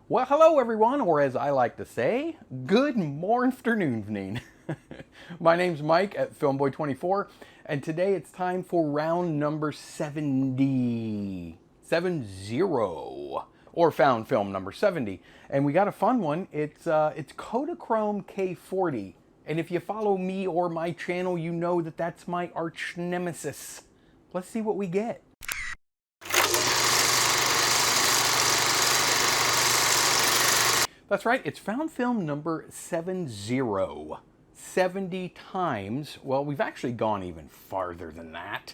Well, hello everyone, or as I like to say, good morning. My name's Mike at Filmboy24, and today it's time for round number 70, or found film number 70. And we got a fun one. It's Kodachrome K40. And if you follow me or my channel, you know that that's my arch nemesis. Let's see what we get. That's right, it's found film number 70. 70 times. Well, we've actually gone even farther than that.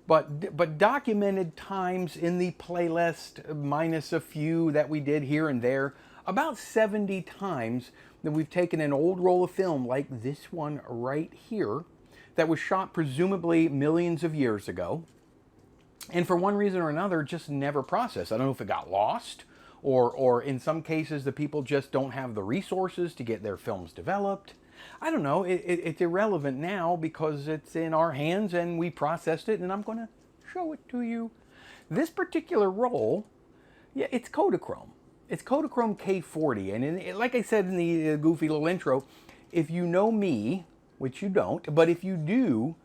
But documented times in the playlist, minus a few that we did here and there, about 70 times that we've taken an old roll of film like this one right here that was shot presumably millions of years ago, and for one reason or another just never processed. I don't know if it got lost, or in some cases the people just don't have the resources to get their films developed. I don't know. It's irrelevant now because it's in our hands and we processed it, and I'm going to show it to you. This particular roll, yeah, it's Kodachrome. It's Kodachrome K40, and like I said in the goofy little intro, if you know me, which you don't, but if you do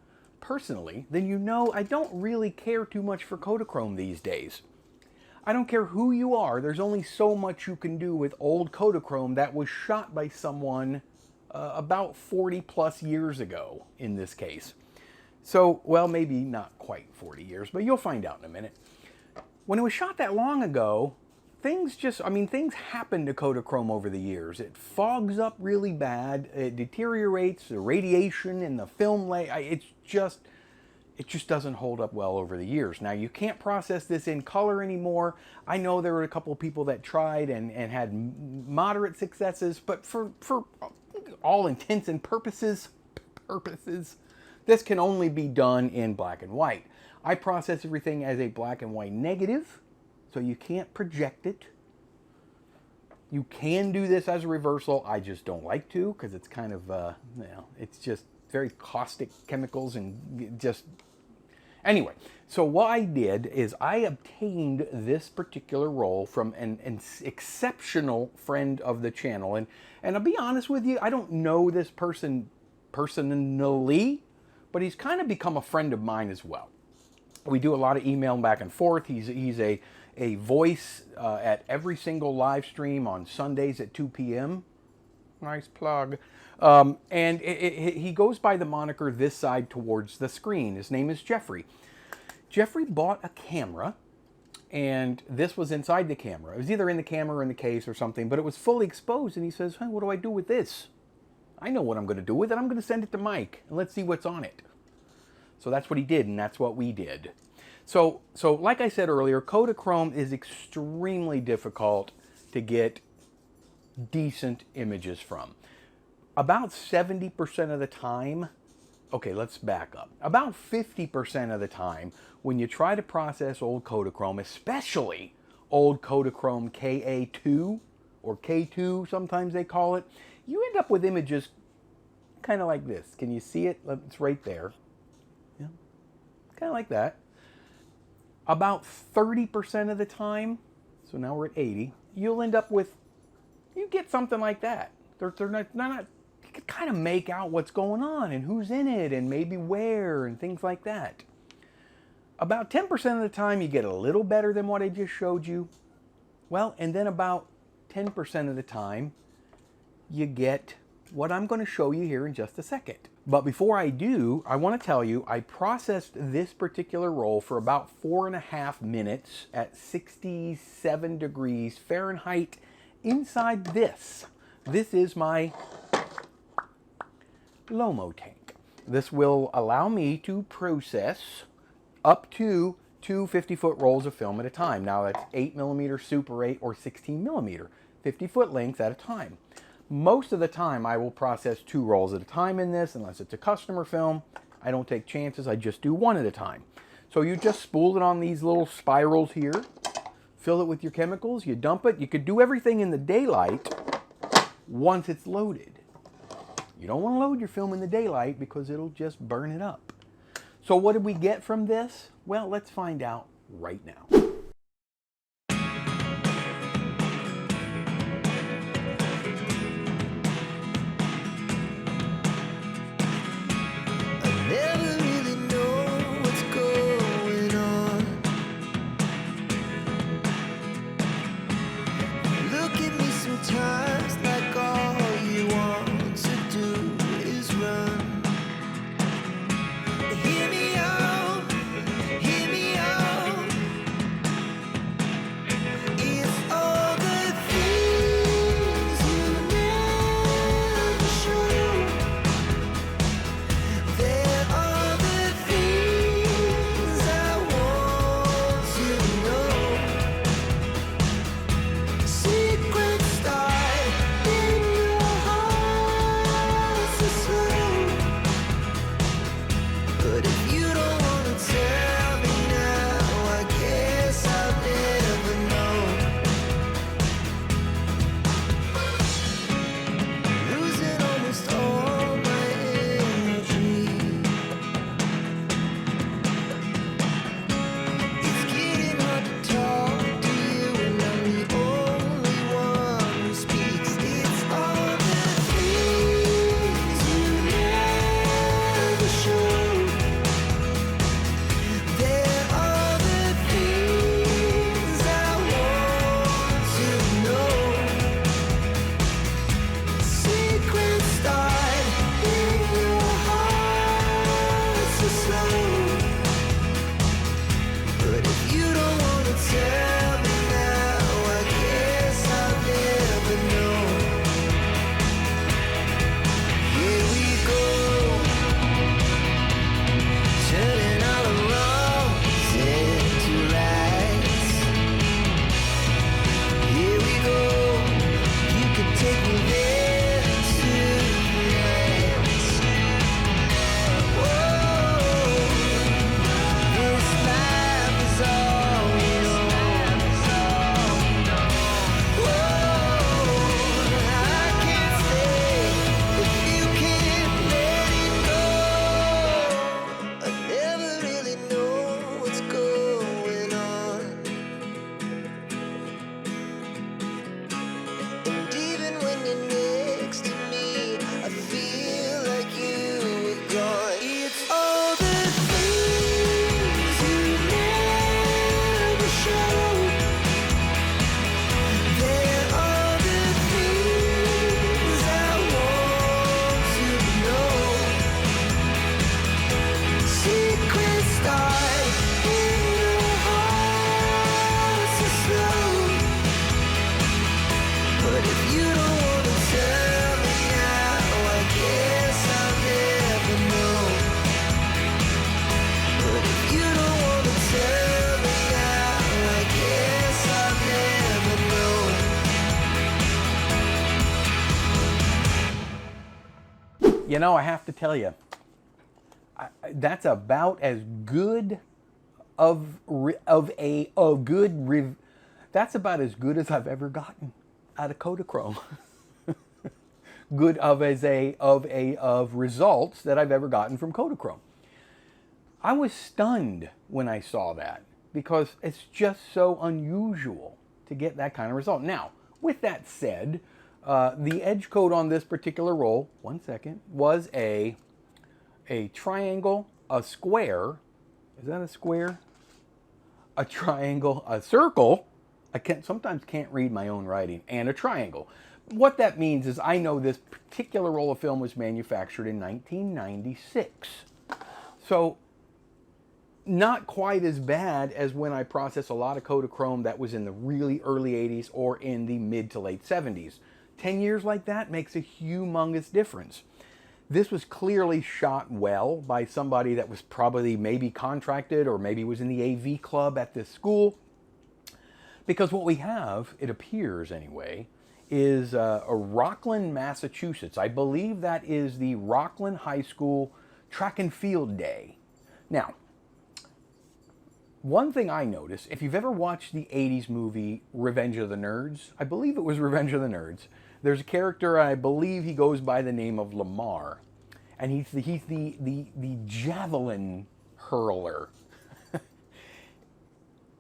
personally, then you know I don't really care too much for Kodachrome these days. I don't care who you are, there's only so much you can do with old Kodachrome that was shot by someone about 40 plus years ago in this case. So, well, maybe not quite 40 years, but you'll find out in a minute. When it was shot that long ago, things happen to Kodachrome over the years. It fogs up really bad, it deteriorates, the radiation in the film it just doesn't hold up well over the years. Now, you can't process this in color anymore. I know there were a couple of people that tried and had moderate successes, but for all intents and purposes, this can only be done in black and white. I process everything as a black and white negative, so you can't project it. You can do this as a reversal. I just don't like to because it's kind of, it's just very caustic chemicals and just... Anyway, so what I did is I obtained this particular roll from an exceptional friend of the channel. And I'll be honest with you, I don't know this person personally, but he's kind of become a friend of mine as well. We do a lot of emailing back and forth. He's a voice at every single live stream on Sundays at 2 p.m. Nice plug. And he goes by the moniker This Side Towards the Screen. His name is Jeffrey. Jeffrey bought a camera, and this was inside the camera. It was either in the camera or in the case or something, but it was fully exposed, and he says, hey, what do I do with this? I know what I'm going to do with it. I'm going to send it to Mike, and let's see what's on it. So that's what he did, and that's what we did. So like I said earlier, Kodachrome is extremely difficult to get decent images from. About 70% of the time, okay, let's back up. About 50% of the time, when you try to process old Kodachrome, especially old Kodachrome KA2, or K2 sometimes they call it, you end up with images kind of like this. Can you see it? It's right there. Yeah, kind of like that. About 30% of the time, so now we're at 80, you'll end up with, you get something like that. They're not you can kind of make out what's going on and who's in it and maybe where and things like that. About 10% of the time you get a little better than what I just showed you. Well, and then about 10% of the time you get what I'm going to show you here in just a second. But before I do, I want to tell you I processed this particular roll for about 4.5 minutes at 67 degrees Fahrenheit inside this. This is my Lomo tank. This will allow me to process up to 2 50-foot rolls of film at a time. Now that's 8mm Super 8 or 16mm, 50-foot lengths at a time. Most of the time I will process 2 rolls at a time in this, unless it's a customer film. I don't take chances, I just do 1 at a time. So you just spool it on these little spirals here, fill it with your chemicals, you dump it. You could do everything in the daylight once it's loaded. You don't want to load your film in the daylight because it'll just burn it up. So what did we get from this? Well, let's find out right now. if you don't wanna tell me now, I guess I'll never know. But if you don't wanna tell me now, I guess I'll never know. You know, I have to tell you, that's about as good that's about as good as I've ever gotten out of Kodachrome. Good of results that I've ever gotten from Kodachrome. I was stunned when I saw that because it's just so unusual to get that kind of result. Now, with that said, the edge code on this particular roll, one second, was a triangle, a square. Is that a square? A triangle, a circle. I sometimes can't read my own writing, and a triangle. What that means is I know this particular roll of film was manufactured in 1996. So not quite as bad as when I process a lot of Kodachrome that was in the really early 80s or in the mid to late 70s. 10 years like that makes a humongous difference. This was clearly shot well by somebody that was probably maybe contracted or maybe was in the AV club at this school. Because what we have, it appears anyway, is a Rockland, Massachusetts. I believe that is the Rockland High School track and field day. Now, one thing I noticed, if you've ever watched the 80s movie Revenge of the Nerds, I believe it was Revenge of the Nerds, there's a character, I believe he goes by the name of Lamar, and he's the javelin hurler.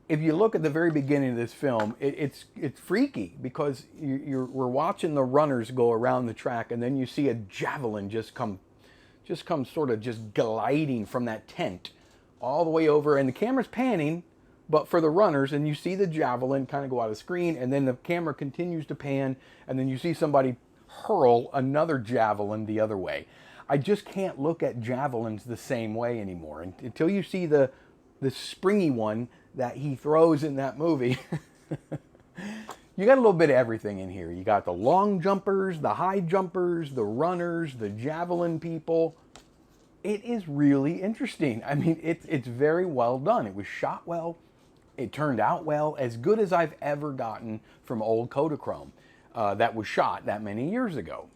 If you look at the very beginning of this film, it's freaky because we're watching the runners go around the track, and then you see a javelin just come sort of just gliding from that tent all the way over, and the camera's panning, but for the runners, and you see the javelin kind of go out of screen, and then the camera continues to pan, and then you see somebody hurl another javelin the other way. I just can't look at javelins the same way anymore until you see the springy one that he throws in that movie. You got a little bit of everything in here. You got the long jumpers, the high jumpers, the runners, the javelin people. It is really interesting. I mean, it's very well done. It was shot well. It turned out well, as good as I've ever gotten from old Kodachrome that was shot that many years ago.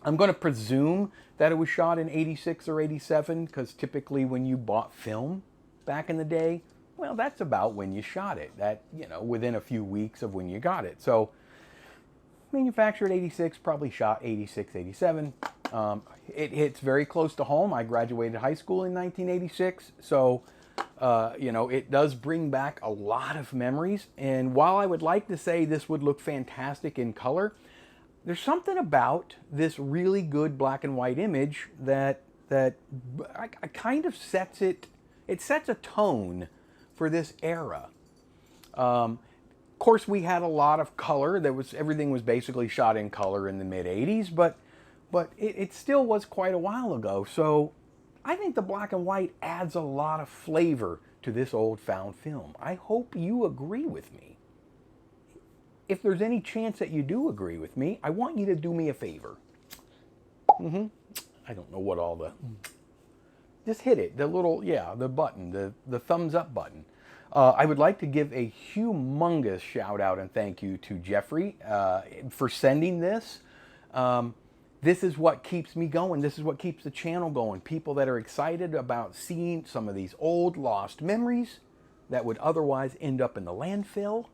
I'm going to presume that it was shot in 86 or 87, because typically when you bought film back in the day, well, that's about when you shot it. That, you know, within a few weeks of when you got it. So, manufactured 86, probably shot 86, 87. It hits very close to home. I graduated high school in 1986, so, you know, it does bring back a lot of memories. And while I would like to say this would look fantastic in color, there's something about this really good black and white image that kind of sets it sets a tone for this era. Of course, we had a lot of color. Everything was basically shot in color in the mid 80s, but it still was quite a while ago. So I think the black and white adds a lot of flavor to this old found film. I hope you agree with me. If there's any chance that you do agree with me, I want you to do me a favor. I don't know what all the... Just hit it, the little, the button, the thumbs up button. I would like to give a humongous shout out and thank you to Jeffrey for sending this. This is what keeps me going. This is what keeps the channel going. People that are excited about seeing some of these old lost memories that would otherwise end up in the landfill.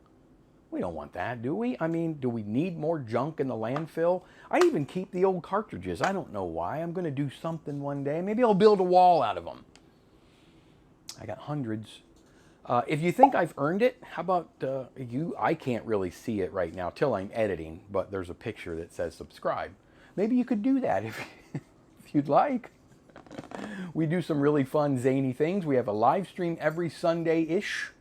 We don't want that, do we? I mean, do we need more junk in the landfill? I even keep the old cartridges. I don't know why. I'm going to do something one day. Maybe I'll build a wall out of them. I got hundreds. If you think I've earned it, how about you? I can't really see it right now till I'm editing, but there's a picture that says subscribe. Maybe you could do that if you'd like. We do some really fun, zany things. We have a live stream every Sunday-ish,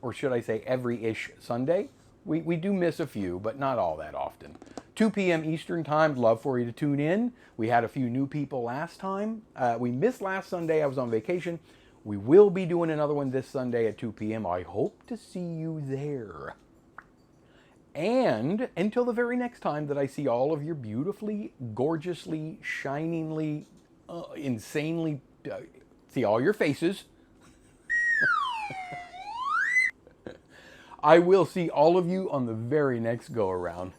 or should I say every-ish Sunday. We do miss a few, but not all that often. 2 p.m. Eastern Time, love for you to tune in. We had a few new people last time. We missed last Sunday, I was on vacation. We will be doing another one this Sunday at 2 p.m. I hope to see you there. And until the very next time that I see all of your beautifully, gorgeously, shiningly, insanely, see all your faces. I will see all of you on the very next go around.